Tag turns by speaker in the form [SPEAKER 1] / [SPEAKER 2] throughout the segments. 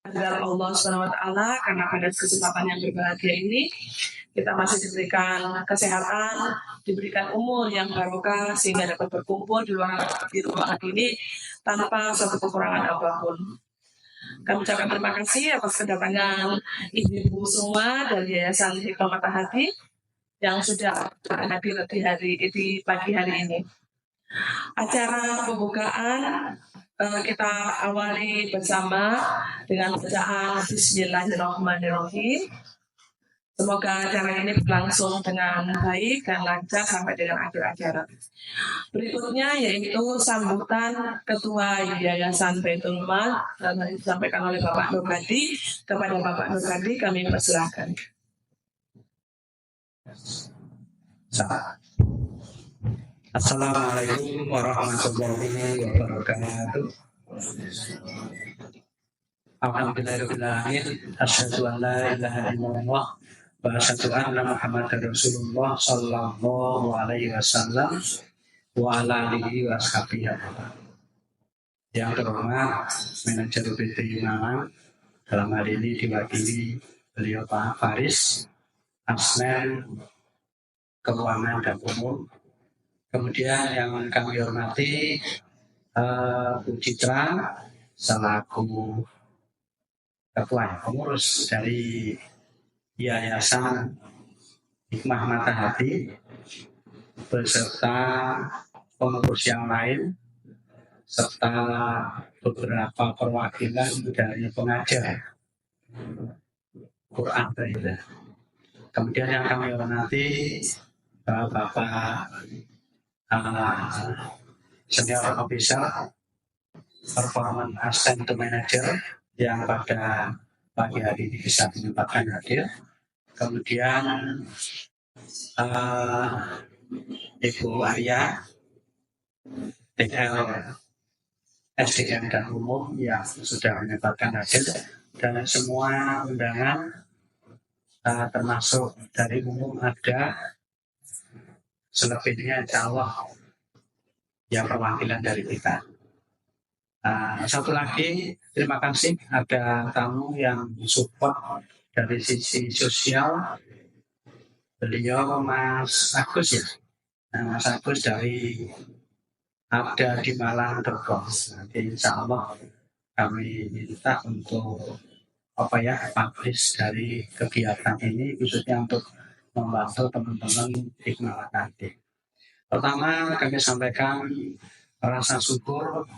[SPEAKER 1] agar Allah SWT, karena pada kesempatan yang berbahagia ini kita masih diberikan kesehatan, diberikan umur yang barokah sehingga dapat berkumpul di ruangan ini tanpa suatu kekurangan apapun. Kami ucapkan terima kasih atas kedatangan ibu-ibu semua dari Yayasan Hikmah Mata Hati yang sudah hadir di pagi hari ini. Acara pembukaan kita awali bersama dengan bacaan Bismillahirrahmanirrahim. Semoga acara ini berlangsung dengan baik dan lancar sampai dengan akhir acara. Berikutnya yaitu sambutan Ketua Yayasan Baitul Mal dan disampaikan oleh Bapak Nurgadi. Kepada Bapak Nurgadi kami persilahkan.
[SPEAKER 2] Assalamualaikum warahmatullahi wabarakatuh. Alhamdulillahirrahmanirrahim. Asyhadu an la ilaha illallah wa asyhadu anna Muhammadar Rasulullah sallallahu alaihi wasallam wa ala alihi wa sahbihi. Yang terhormat manajer PT Malang, dalam hal ini diwakili beliau Pak Faris, Asnen Keuangan dan Umum. Kemudian yang kami hormati Bu Citra selaku ketua pengurus dari Yayasan Hikmah Mata Hati beserta pengurus yang lain serta beberapa perwakilan dari pengajar Quran. Kemudian yang kami hormati Bapak Senior Officer Performance Assistant Manager yang pada pagi hari ini bisa menyempatkan hadir. Kemudian Ibu Arya TL SDM dan Umum yang sudah menyempatkan hadir, dan semua undangan termasuk dari umum ada. Selebihnya insya Allah ya perwakilan dari kita. Satu lagi, terima kasih ada tamu yang support dari sisi sosial. Beliau Mas Agus ya. Mas Agus dari ada di Malang Depok. Nanti insya Allah kami minta untuk publish dari kegiatan ini khususnya untuk membantu teman-teman Hikmah Mata Hati. Pertama kami sampaikan rasa syukur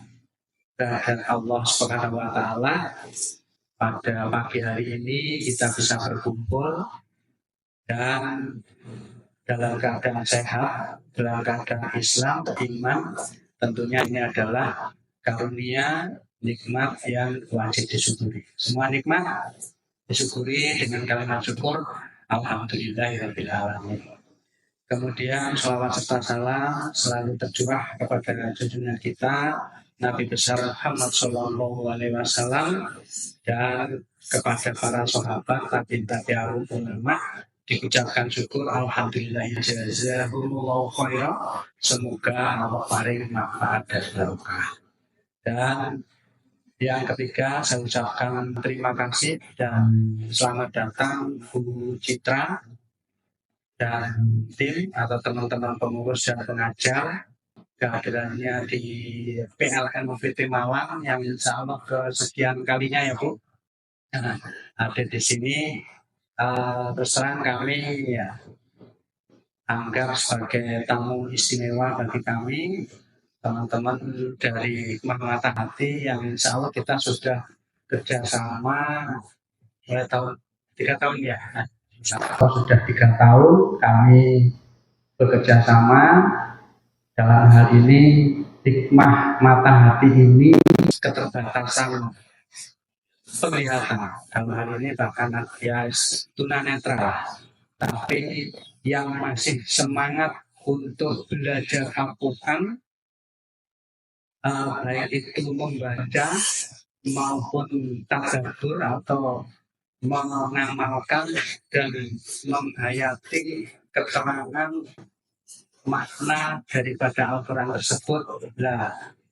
[SPEAKER 2] kepada Allah Subhanahu wa Ta'ala pada pagi hari ini kita bisa berkumpul dan dalam keadaan sehat, dalam keadaan Islam, iman. Tentunya ini adalah karunia nikmat yang wajib disyukuri. Semua nikmat disyukuri dengan kalimat syukur. Alhamdulillahirabbil alamin. Kemudian shalawat serta salam selalu tercurah kepada junjungan kita Nabi besar Muhammad Sallallahu Alaihi Wasallam dan kepada para sahabat tabi'in ulama. Diucapkan syukur alhamdulillah jazakumullahu khairan. Semoga Allah paling manfaat dan barokah. Dan yang ketiga saya ucapkan terima kasih dan selamat datang Bu Citra dan tim atau teman-teman pengurus dan pengajar kehadirannya di PLN UPT Malang yang insya Allah kesekian kalinya ya Bu ada di sini. Terus terang kami ya anggap sebagai tamu istimewa bagi kami, teman-teman dari Hikmah Mata Hati yang insya Allah kita sudah kerjasama mulai tahun 3 tahun ya. Sudah 3 tahun kami bekerja sama dalam hal ini. Hikmah Mata Hati ini keterbatasan penglihatan, dalam hal ini bahkan ya tunanetra, tapi yang masih semangat untuk belajar Al-Quran, baik itu membaca maupun tadabbur atau mengamalkan dan menghayati keterangan makna daripada Al-Quran tersebut.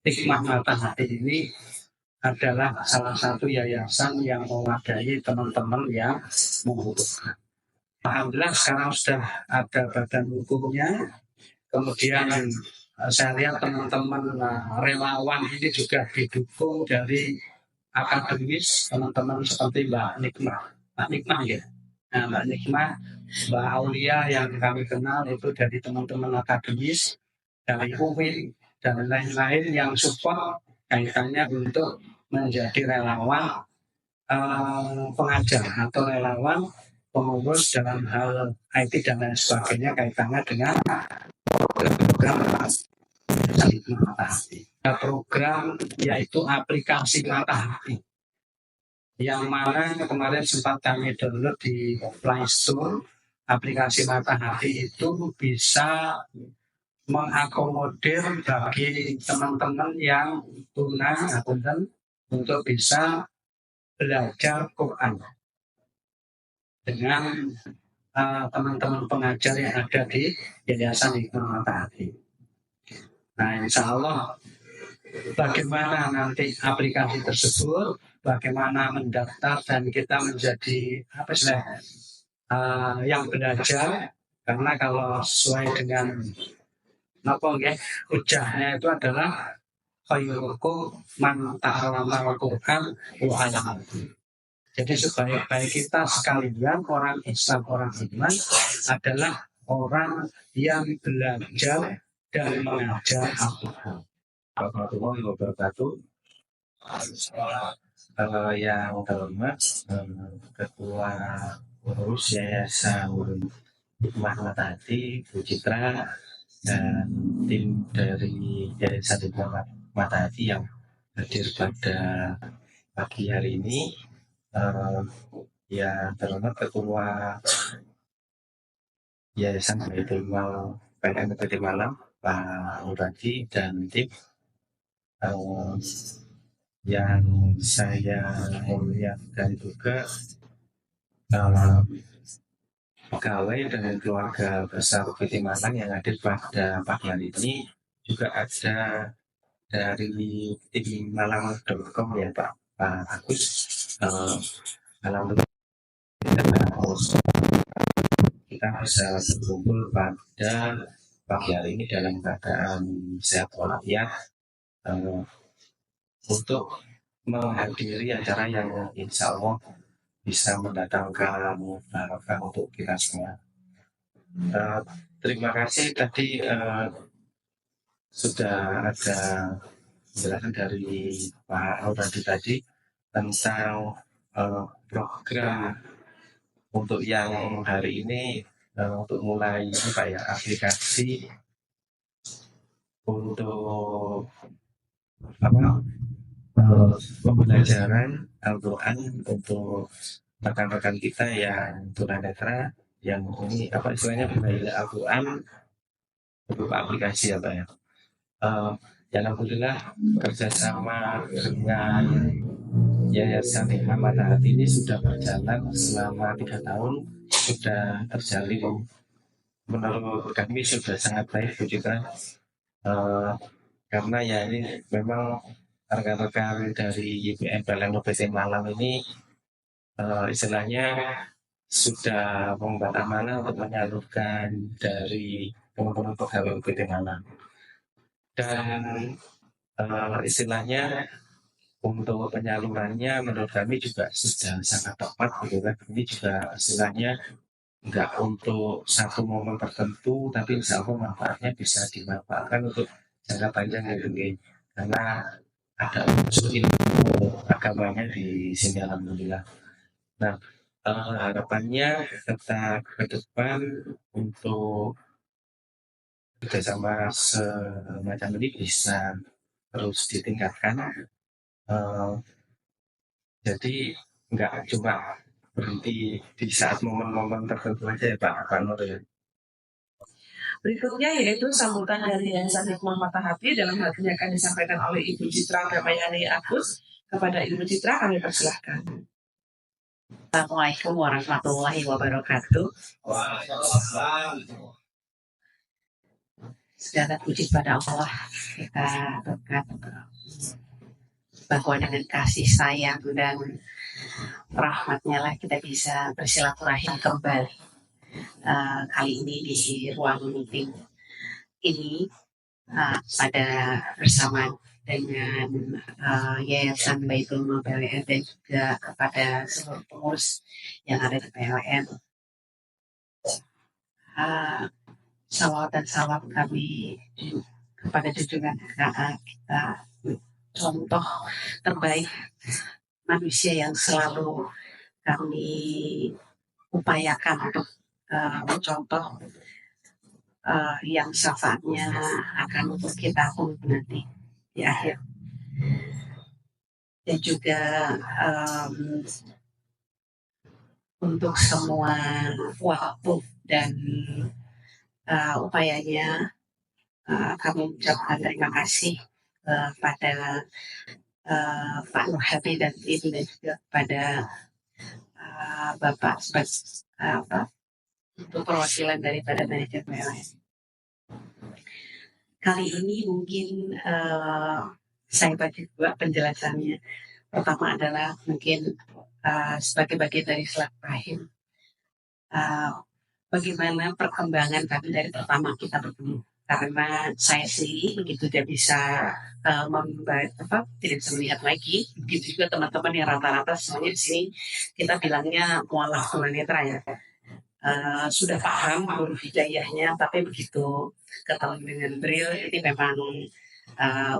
[SPEAKER 2] Hikmah Mata Hati ini adalah salah satu yayasan yang mewadahi teman-teman yang membutuhkan. Alhamdulillah sekarang sudah ada badan hukumnya. Kemudian saya lihat teman-teman relawan ini juga didukung dari akademis, teman-teman seperti Mbak Nikmah ya. Nah, Mbak Nikmah, Mbak Aulia yang kami kenal itu dari teman-teman akademis, dari UIN dan lain-lain yang support kaitannya untuk menjadi relawan pengajar atau relawan pengurus dalam hal IT dan lain sebagainya kaitannya dengan program Matahati. Program yaitu aplikasi Matahati yang mana kemarin sempat kami download di Play Store. Aplikasi Matahati itu bisa mengakomodir bagi teman-teman yang tuna untuk bisa belajar Quran dengan teman-teman pengajar yang ada di Yayasan Hikmah Matahati. Nah, insya Allah bagaimana nanti aplikasi tersebut, bagaimana mendaftar dan kita menjadi yang belajar, karena kalau sesuai dengan hujahnya itu adalah khairukum man ta'allama al-Qur'an wa 'allamahu. Jadi sebaik-baik kita sekalian orang Islam, orang iman adalah orang yang belajar dan mengajar Al-Quran.
[SPEAKER 3] Warahmatullahi wabarakatuh. Yang terhormat Ketua Pengurus Yayasan Hikmah Matahati, Bu Citra, dan tim dari Yayasan Hikmah Matahati yang hadir pada pagi hari ini. Yang terhormat Ketua Yayasan Baitul Mal PN Baitul Malam, Pak Muradi, dan tim yang saya muliakan juga pegawai dan keluarga besar PT Malang yang hadir pada pagi hari ini. Juga ada dari tim malang.com ya Pak Agus. Alhamdulillah kita bisa berkumpul pada pagi hari ini dalam keadaan sehat walafiat untuk menghadiri acara yang insya Allah bisa mendatangkan barokah untuk kita semua. Terima kasih tadi sudah ada penjelasan dari Pak Auradi tadi tentang program untuk yang hari ini untuk mulai aplikasi untuk pembelajaran Al-Quran untuk rekan-rekan kita yang tunanetra yang ini istilahnya belajar Al-Quran berupa aplikasi ya. Alhamdulillah kerjasama dengan Yayasan Hikmah Matahati ini sudah berjalan selama 3 tahun, sudah terjalin. Menurut kami sudah sangat baik juga, karena ya ini memang rekan-rekan dari YPM PLN PT Malang ini istilahnya sudah membuat amanah untuk menyalurkan dari teman-teman pegawai PT Malang. Dan istilahnya untuk penyalurannya menurut kami juga sudah sangat tepat gitu kan. Ini juga istilahnya enggak untuk satu momen tertentu, tapi insya Allah manfaatnya bisa dimanfaatkan untuk jangka panjang gitu. Karena ada unsur ilmu agamanya di sini alhamdulillah. Nah, harapannya tetap ke depan untuk kerjasama semacam ini bisa terus ditingkatkan. Jadi nggak cuma berhenti di saat momen-momen tertentu aja ya Pak Nur ya.
[SPEAKER 1] Berikutnya yaitu sambutan dari Yayasan Hikmah Matahati, dalam hal ini akan disampaikan oleh Ibu Citra Ramayani Agus. Kepada Ibu Citra kami persilahkan.
[SPEAKER 4] Assalamualaikum warahmatullahi wabarakatuh. Segala puji pada Allah, kita berkat bahwa dengan kasih sayang dan rahmatnya lah kita bisa bersilaturahim kembali. Kali ini di ruang meeting ini pada bersama dengan Yayasan Baitul Mal PLN dan juga kepada seluruh pengurus yang ada di PLN. Salawat dan salam kami kepada junjungan kita, contoh terbaik manusia yang selalu kami upayakan untuk mencontoh yang syafaatnya akan untuk kita pun nanti di akhir. Dan juga untuk semua waktu dan upayanya kami ucapkan terima kasih pada Pak Nur Hadi dan tim dan juga pada Bapak untuk perwakilan daripada manajer PLN. Kali ini mungkin saya bagi dua penjelasannya. Pertama adalah mungkin sebagai bagian dari silaturahim. Bagaimana perkembangan kami dari pertama kita bertemu. Karena saya sendiri begitu tidak bisa tidak bisa melihat lagi. Begitu juga teman-teman yang rata-rata semuanya di sini kita bilangnya mualaf tunanetra ya. Sudah paham huruf hijaiyahnya, tapi begitu ketemu dengan Braille ini memang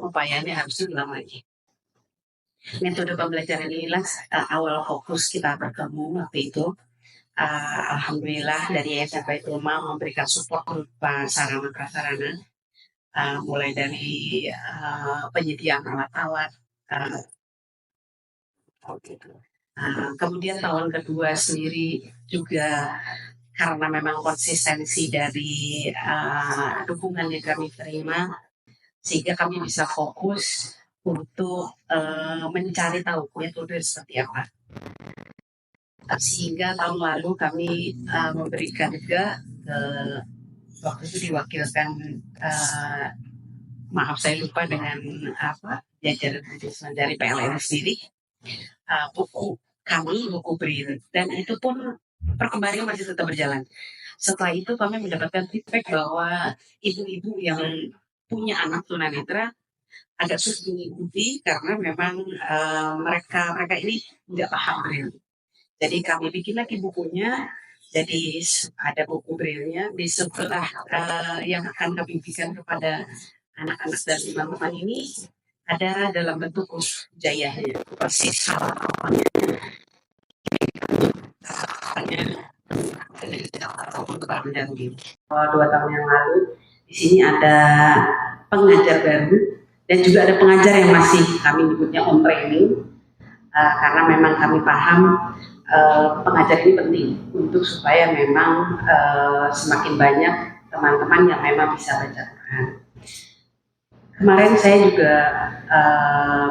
[SPEAKER 4] upayanya harus diulang lagi. Metode pembelajaran inilah awal fokus kita bertemu waktu itu. Alhamdulillah dari Yayasan Baitul Mal memberikan support berupa sarana prasarana, mulai dari penyediaan alat-alat. Kemudian tahun kedua sendiri juga karena memang konsistensi dari dukungan yang kami terima, sehingga kami bisa fokus untuk mencari tahu metode seperti apa. Sehingga tahun lalu kami memberikan juga waktu itu diwakilkan maaf saya lupa dengan jajaran dari PLN sendiri, buku Braille, dan itu pun perkembangannya masih tetap berjalan. Setelah itu kami mendapatkan feedback bahwa ibu-ibu yang punya anak tunanetra agak sulit mengikuti karena memang mereka ini nggak paham Braille. Jadi kami bikin lagi bukunya, jadi ada buku Braille-nya di sebelah yang akan kami berikan kepada anak-anak dan teman-teman ini ada dalam bentuk huruf hijaiyahnya, persis halamannya. Dua tahun yang lalu di sini ada pengajar baru dan juga ada pengajar yang masih kami nyebutnya on training, karena memang kami paham pengajar ini penting untuk supaya memang semakin banyak teman-teman yang memang bisa baca Quran. Kemarin saya juga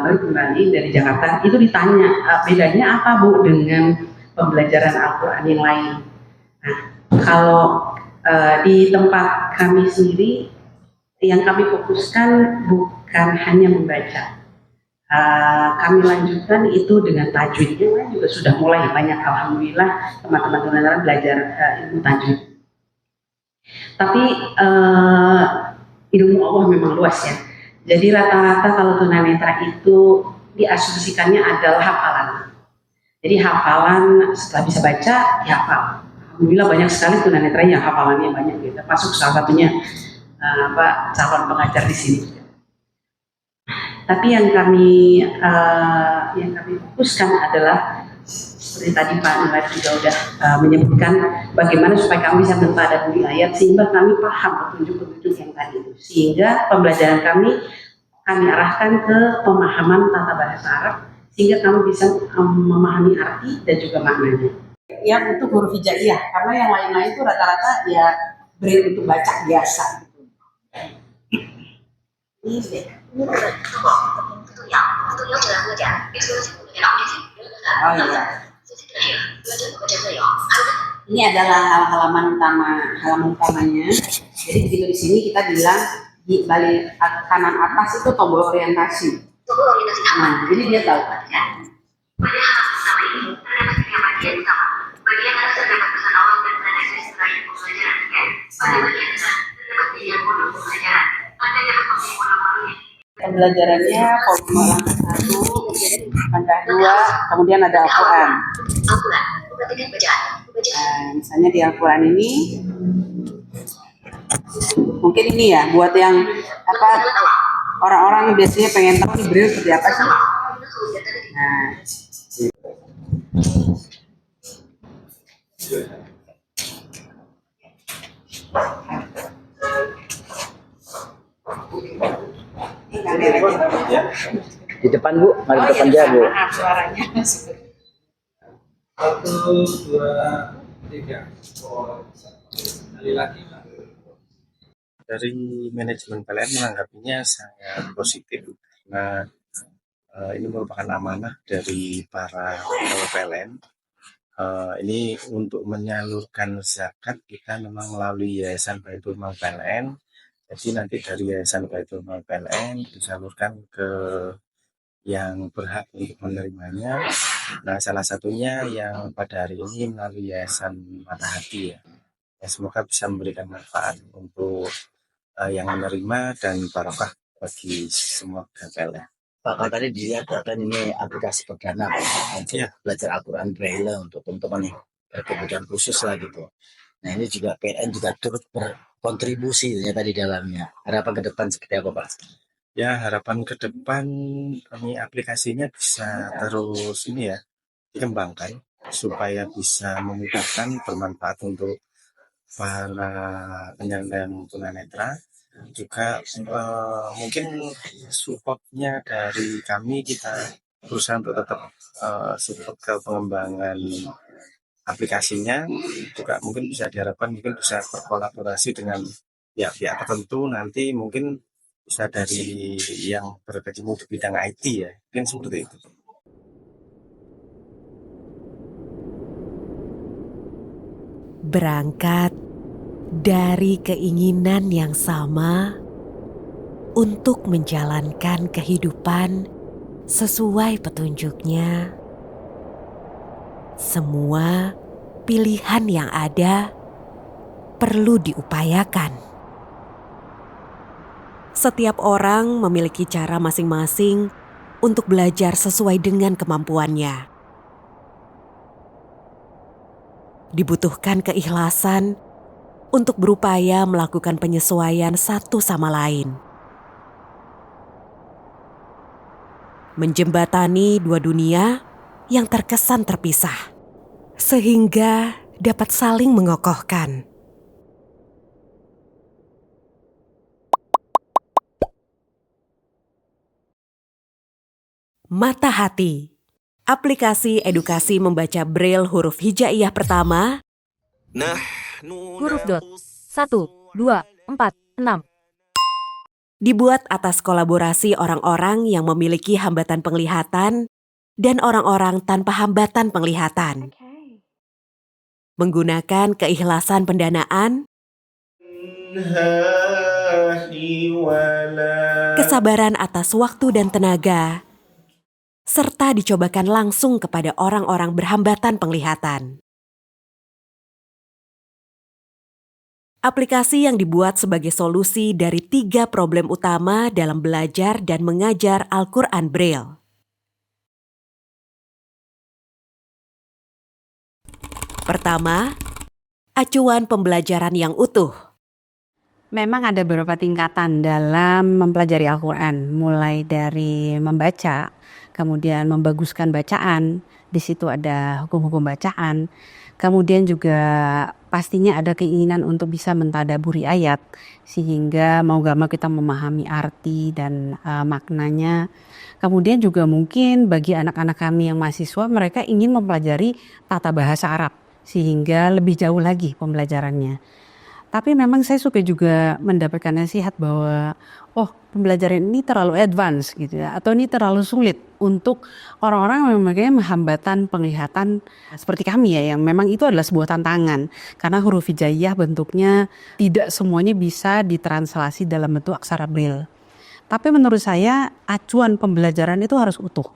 [SPEAKER 4] baru kembali dari Jakarta, itu ditanya bedanya apa Bu dengan pembelajaran Al-Quran yang lain. Nah, kalau di tempat kami sendiri yang kami fokuskan bukan hanya membaca. Kami lanjutkan itu dengan tajwid. Yang lain juga sudah mulai banyak, alhamdulillah teman-teman tunanetra belajar ilmu tajwid. Tapi ilmu Allah memang luas ya. Jadi rata-rata kalau tunanetra itu diasumsikannya adalah hafalan. Jadi hafalan setelah bisa baca ya hafal. Alhamdulillah banyak sekali tunanetra yang hafalannya banyak gitu. Masuk salah satunya calon pengajar di sini. Tapi yang kami fokuskan adalah seperti tadi Pak Nilai juga udah menyebutkan bagaimana supaya kami bisa mentadabburi ayat sehingga kami paham petunjuk-petunjuk yang tadi itu, sehingga pembelajaran kami arahkan ke pemahaman tata bahasa Arab sehingga kami bisa memahami arti dan juga maknanya. Ya untuk huruf hijaiyah, karena yang lain-lain itu rata-rata ya Braille untuk baca biasa. Ini deh. Oh iya. Ini adalah halaman utamanya. Jadi begitu di sini kita bilang di balik kanan atas itu tombol orientasi. Nah, jadi dia tahu. Pembelajarannya volume 1, pangkah 2, kemudian ada Al-Quran. Nah, misalnya di Al-Quran ini, mungkin ini ya buat yang apa orang-orang biasanya pengen tahu nih Braille seperti apa sih. Nah, ini kameranya.
[SPEAKER 5] Di depan Bu, mari
[SPEAKER 4] Oh
[SPEAKER 5] di depan
[SPEAKER 4] iya,
[SPEAKER 5] dia Bu.
[SPEAKER 4] maaf suaranya.
[SPEAKER 2] 1, 2, 3. Sekali lagi.
[SPEAKER 3] Dari manajemen PLN menanggapinya sangat positif karena ini merupakan amanah dari para pegawai PLN. Ini untuk menyalurkan zakat kita memang melalui Yayasan Baitul Mal PLN. Jadi nanti dari Yayasan Baitul Mal PLN disalurkan ke yang berhak untuk menerimanya. Nah, salah satunya yang pada hari ini melalui Yayasan Mata Hati ya. Ya, semoga bisa memberikan manfaat untuk yang menerima dan barokah bagi semua PLN.
[SPEAKER 5] Pak, kalau tadi dilihat kan ini aplikasi perdana untuk belajar Al-Quran Braille untuk teman-teman yang berkebutuhan khusus lah gitu. Nah ini juga PLN juga turut berkontribusi ternyata di dalamnya. Harapan ke depan seperti apa Pak?
[SPEAKER 3] Ya, harapan ke depan kami aplikasinya bisa terus ini ya dikembangkan supaya bisa memudahkan, bermanfaat untuk para penyandang tunanetra. Juga mungkin supportnya dari kami, kita berusaha untuk tetap support ke pengembangan aplikasinya. Juga mungkin bisa diharapkan mungkin bisa berkolaborasi dengan pihak-pihak tertentu, nanti mungkin bisa dari yang berkecimpung di bidang IT ya, mungkin seperti itu.
[SPEAKER 6] Berangkat dari keinginan yang sama untuk menjalankan kehidupan sesuai petunjuknya, semua pilihan yang ada perlu diupayakan. Setiap orang memiliki cara masing-masing untuk belajar sesuai dengan kemampuannya. Dibutuhkan keikhlasan untuk berupaya melakukan penyesuaian satu sama lain. Menjembatani dua dunia yang terkesan terpisah, sehingga dapat saling mengokohkan. Mata Hati, aplikasi edukasi membaca Braille huruf hijaiyah pertama.
[SPEAKER 7] Huruf dot 1, 2, 4, 6.
[SPEAKER 6] Dibuat atas kolaborasi orang-orang yang memiliki hambatan penglihatan dan orang-orang tanpa hambatan penglihatan. Menggunakan keikhlasan pendanaan, kesabaran atas waktu dan tenaga, serta dicobakan langsung kepada orang-orang berhambatan penglihatan. Aplikasi yang dibuat sebagai solusi dari 3 problem utama dalam belajar dan mengajar Al-Quran Braille. Pertama, acuan pembelajaran yang utuh.
[SPEAKER 8] Memang ada beberapa tingkatan dalam mempelajari Al-Quran, mulai dari membaca, kemudian membaguskan bacaan, di situ ada hukum-hukum bacaan, kemudian juga pastinya ada keinginan untuk bisa mentadaburi ayat, sehingga mau gak mau kita memahami arti dan maknanya. Kemudian juga mungkin bagi anak-anak kami yang mahasiswa, mereka ingin mempelajari tata bahasa Arab, sehingga lebih jauh lagi pembelajarannya. Tapi memang saya suka juga mendapatkan nasihat bahwa pembelajaran ini terlalu advance gitu ya, atau ini terlalu sulit untuk orang-orang yang memiliki hambatan penglihatan seperti kami ya, yang memang itu adalah sebuah tantangan karena huruf hijaiyah bentuknya tidak semuanya bisa ditranslasi dalam bentuk aksara Braille. Tapi menurut saya acuan pembelajaran itu harus utuh.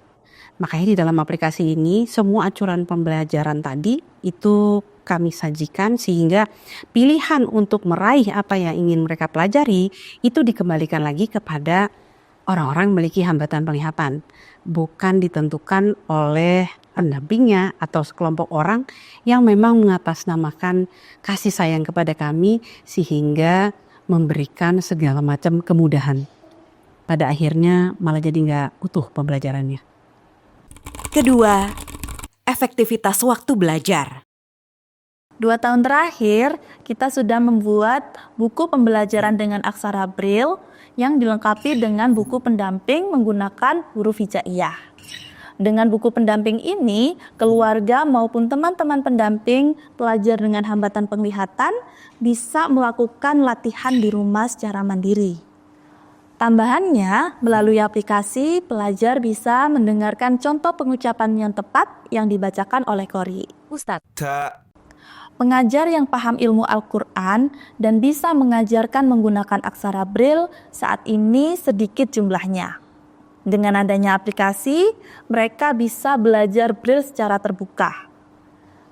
[SPEAKER 8] Makanya di dalam aplikasi ini semua acuan pembelajaran tadi itu kami sajikan sehingga pilihan untuk meraih apa yang ingin mereka pelajari itu dikembalikan lagi kepada orang-orang yang memiliki hambatan penglihatan. Bukan ditentukan oleh pendampingnya atau sekelompok orang yang memang mengatasnamakan kasih sayang kepada kami sehingga memberikan segala macam kemudahan. Pada akhirnya malah jadi nggak utuh pembelajarannya.
[SPEAKER 6] Kedua, efektivitas waktu belajar.
[SPEAKER 9] 2 tahun terakhir, kita sudah membuat buku pembelajaran dengan aksara Braille yang dilengkapi dengan buku pendamping menggunakan huruf hijaiyah. Dengan buku pendamping ini, keluarga maupun teman-teman pendamping pelajar dengan hambatan penglihatan bisa melakukan latihan di rumah secara mandiri. Tambahannya, melalui aplikasi, pelajar bisa mendengarkan contoh pengucapan yang tepat yang dibacakan oleh Qori.
[SPEAKER 7] Ustadz.
[SPEAKER 9] Pengajar yang paham ilmu Al-Quran dan bisa mengajarkan menggunakan aksara Braille saat ini sedikit jumlahnya. Dengan adanya aplikasi, mereka bisa belajar Braille secara terbuka.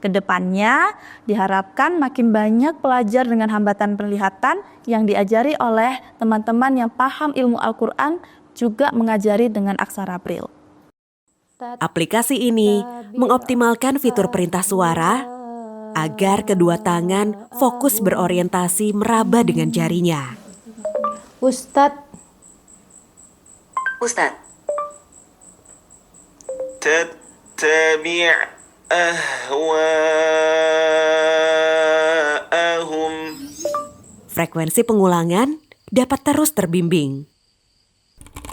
[SPEAKER 9] Kedepannya, diharapkan makin banyak pelajar dengan hambatan penglihatan yang diajari oleh teman-teman yang paham ilmu Al-Quran juga mengajari dengan aksara Braille.
[SPEAKER 6] Aplikasi ini mengoptimalkan fitur perintah suara agar kedua tangan fokus berorientasi meraba dengan jarinya.
[SPEAKER 9] Ustadz.
[SPEAKER 3] Tattabi' ahwa'ahum.
[SPEAKER 6] Frekuensi pengulangan dapat terus terbimbing.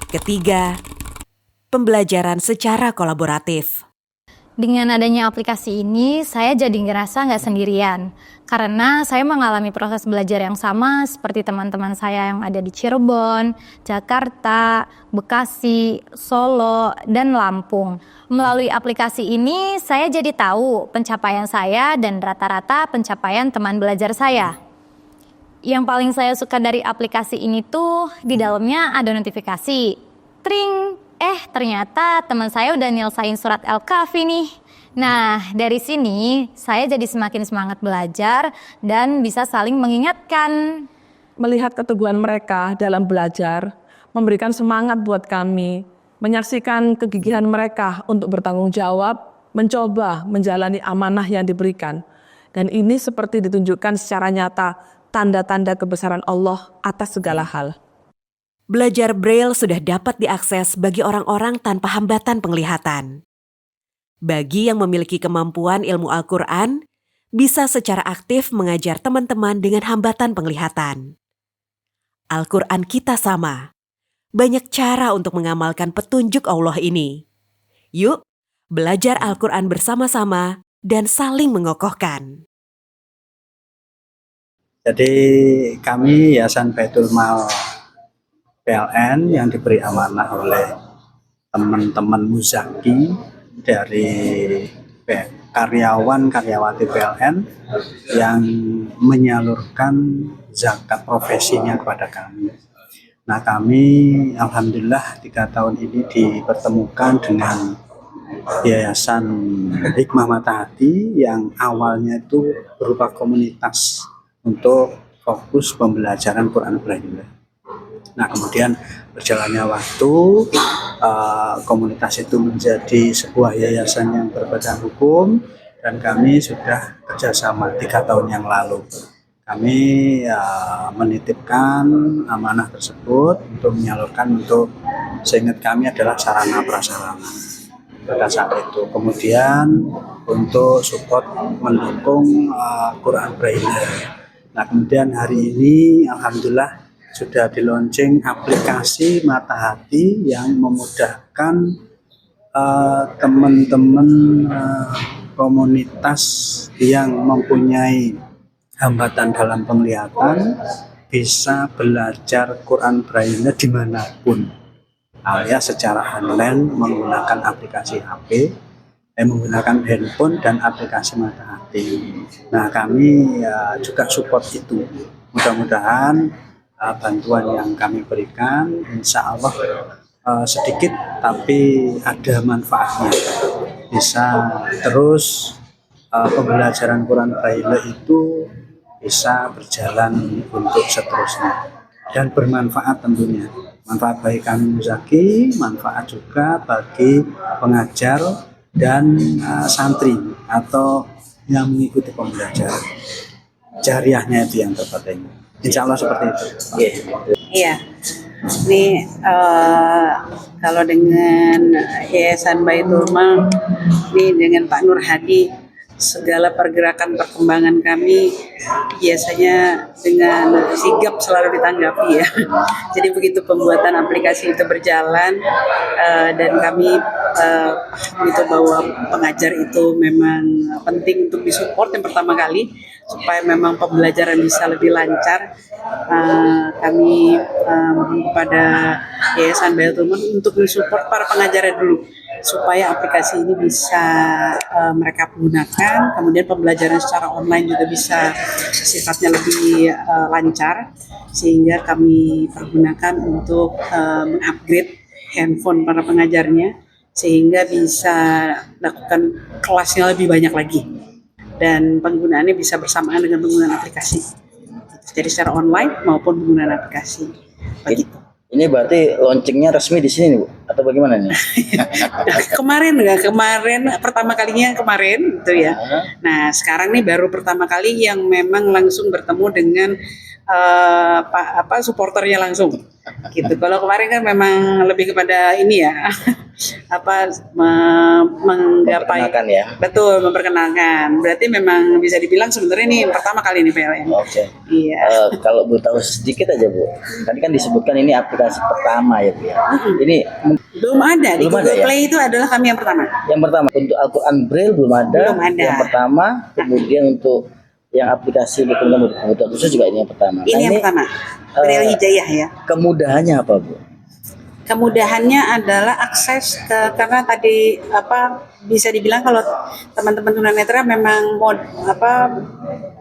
[SPEAKER 6] Ketiga, pembelajaran secara kolaboratif.
[SPEAKER 9] Dengan adanya aplikasi ini, saya jadi ngerasa nggak sendirian. Karena saya mengalami proses belajar yang sama seperti teman-teman saya yang ada di Cirebon, Jakarta, Bekasi, Solo, dan Lampung. Melalui aplikasi ini, saya jadi tahu pencapaian saya dan rata-rata pencapaian teman belajar saya. Yang paling saya suka dari aplikasi ini tuh, di dalamnya ada notifikasi. Tring! Ternyata teman saya udah nyelesain surat Al-Kahfi nih. Nah, dari sini saya jadi semakin semangat belajar dan bisa saling mengingatkan.
[SPEAKER 1] Melihat keteguhan mereka dalam belajar, memberikan semangat buat kami, menyaksikan kegigihan mereka untuk bertanggung jawab, mencoba menjalani amanah yang diberikan. Dan ini seperti ditunjukkan secara nyata tanda-tanda kebesaran Allah atas segala hal.
[SPEAKER 6] Belajar Braille sudah dapat diakses bagi orang-orang tanpa hambatan penglihatan. Bagi yang memiliki kemampuan ilmu Al-Quran, bisa secara aktif mengajar teman-teman dengan hambatan penglihatan. Al-Quran kita sama. Banyak cara untuk mengamalkan petunjuk Allah ini. Yuk, belajar Al-Quran bersama-sama dan saling mengokohkan.
[SPEAKER 2] Jadi kami Yayasan Baitul Mal PLN yang diberi amanah oleh teman-teman muzaki dari karyawan-karyawati PLN yang menyalurkan zakat profesinya kepada kami. Nah, kami alhamdulillah 3 tahun ini dipertemukan dengan Yayasan Hikmah Mata Hati yang awalnya itu berupa komunitas untuk fokus pembelajaran Quran Braille. Nah, kemudian berjalannya waktu, komunitas itu menjadi sebuah yayasan yang berbadan hukum dan kami sudah kerjasama 3 tahun yang lalu. Kami menitipkan amanah tersebut untuk menyalurkan untuk seingat kami adalah sarana prasarana pada saat itu. Kemudian untuk support mendukung Quran Braille. Nah, kemudian hari ini alhamdulillah sudah di-launching aplikasi Mata Hati yang memudahkan teman-teman komunitas yang mempunyai hambatan dalam penglihatan bisa belajar Quran Braille dimanapun, alias secara online menggunakan aplikasi HP, menggunakan handphone dan aplikasi Mata Hati. Nah, kami juga support itu. Mudah-mudahan bantuan yang kami berikan, insya Allah sedikit tapi ada manfaatnya. Bisa terus pembelajaran Quran Braille itu bisa berjalan untuk seterusnya dan bermanfaat tentunya. Manfaat bagi kami Muzaki, manfaat juga bagi pengajar dan santri atau yang mengikuti pembelajaran. Jariahnya itu yang terpenting. Insya Allah seperti itu.
[SPEAKER 4] Iya, ini kalau dengan Yayasan Baitul Mal, ini dengan Pak Nur Hadi, segala pergerakan perkembangan kami biasanya dengan sigap selalu ditanggapi ya. Jadi begitu pembuatan aplikasi itu berjalan dan kami itu bahwa pengajar itu memang penting untuk disupport yang pertama kali supaya memang pembelajaran bisa lebih lancar. Kami kepada Yayasan Baitul Mal untuk mensupport para pengajarnya dulu supaya aplikasi ini bisa mereka gunakan, kemudian pembelajaran secara online juga bisa sifatnya lebih lancar, sehingga kami pergunakan untuk mengupgrade handphone para pengajarnya sehingga bisa lakukan kelasnya lebih banyak lagi dan penggunaannya bisa bersamaan dengan penggunaan aplikasi, jadi secara online maupun penggunaan aplikasi. Begitu.
[SPEAKER 5] Ini berarti launchingnya resmi di sini, Bu? Atau bagaimana nih?
[SPEAKER 4] Kemarin pertama kalinya kemarin gitu ya. Nah sekarang nih baru pertama kali yang memang langsung bertemu dengan supporternya langsung. Gitu. Kalau kemarin kan memang lebih kepada ini ya, menggapai.
[SPEAKER 5] Ya?
[SPEAKER 4] Betul, memperkenalkan. Berarti memang bisa dibilang sebenarnya ini pertama kali nih PLN.
[SPEAKER 5] Oke.
[SPEAKER 4] Iya.
[SPEAKER 5] Kalau Bu tahu sedikit aja, Bu. Tadi kan disebutkan ini aplikasi pertama ya, Bu ya. Ini
[SPEAKER 4] belum ada di Google Play itu adalah kami yang pertama.
[SPEAKER 5] Yang pertama untuk Al-Quran Braille belum ada. Yang pertama, kemudian untuk yang aplikasi kebutuhan khusus juga ini yang pertama.
[SPEAKER 4] Ini yang pertama. Braille Hijayah ya.
[SPEAKER 5] Kemudahannya apa, Bu?
[SPEAKER 4] Kemudahannya adalah akses karena tadi bisa dibilang kalau teman-teman tunanetra memang mau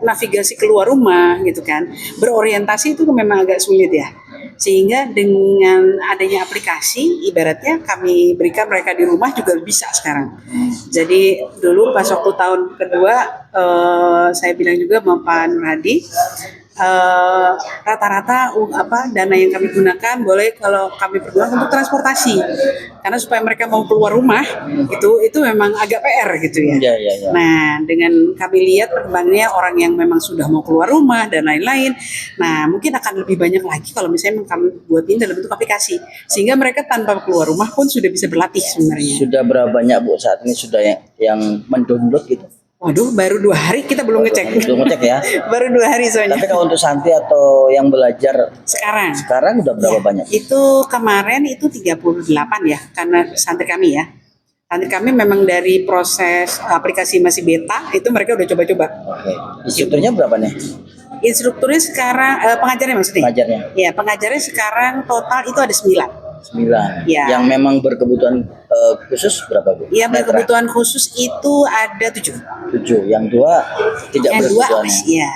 [SPEAKER 4] navigasi keluar rumah gitu kan, berorientasi itu memang agak sulit ya. Sehingga dengan adanya aplikasi, ibaratnya kami berikan mereka di rumah juga bisa sekarang. Jadi dulu pas waktu tahun kedua, saya bilang juga sama Pak Nur Hadi, rata-rata dana yang kami gunakan boleh kalau kami pergunakan untuk transportasi, karena supaya mereka mau keluar rumah itu memang agak PR gitu ya.
[SPEAKER 5] Ya.
[SPEAKER 4] Nah dengan kami lihat perkembangannya orang yang memang sudah mau keluar rumah dan lain-lain, nah mungkin akan lebih banyak lagi kalau misalnya kami buatin dalam bentuk aplikasi sehingga mereka tanpa keluar rumah pun sudah bisa berlatih sebenarnya.
[SPEAKER 5] Sudah berapa banyak, Bu, saat ini sudah yang mendownload gitu?
[SPEAKER 4] Waduh, baru 2 hari kita belum ngecek.
[SPEAKER 5] Belum ngecek ya?
[SPEAKER 4] Baru 2 hari soalnya.
[SPEAKER 5] Tapi kalau untuk santri atau yang belajar sekarang udah berapa banyak?
[SPEAKER 4] Itu kemarin itu 38 ya, karena santri kami ya. Santri kami memang dari proses aplikasi masih beta, itu mereka udah coba-coba.
[SPEAKER 5] Oke. Instrukturnya berapa nih?
[SPEAKER 4] Instrukturnya sekarang, pengajarnya maksudnya?
[SPEAKER 5] Pengajarnya?
[SPEAKER 4] Iya, pengajarnya sekarang total itu ada 9.
[SPEAKER 5] 9.
[SPEAKER 4] Ya.
[SPEAKER 5] Yang memang berkebutuhan khusus berapa, Bu?
[SPEAKER 4] Yang berkebutuhan khusus itu ada 7.
[SPEAKER 5] 7. Yang 2 tidak berkebutuhan.
[SPEAKER 4] Iya,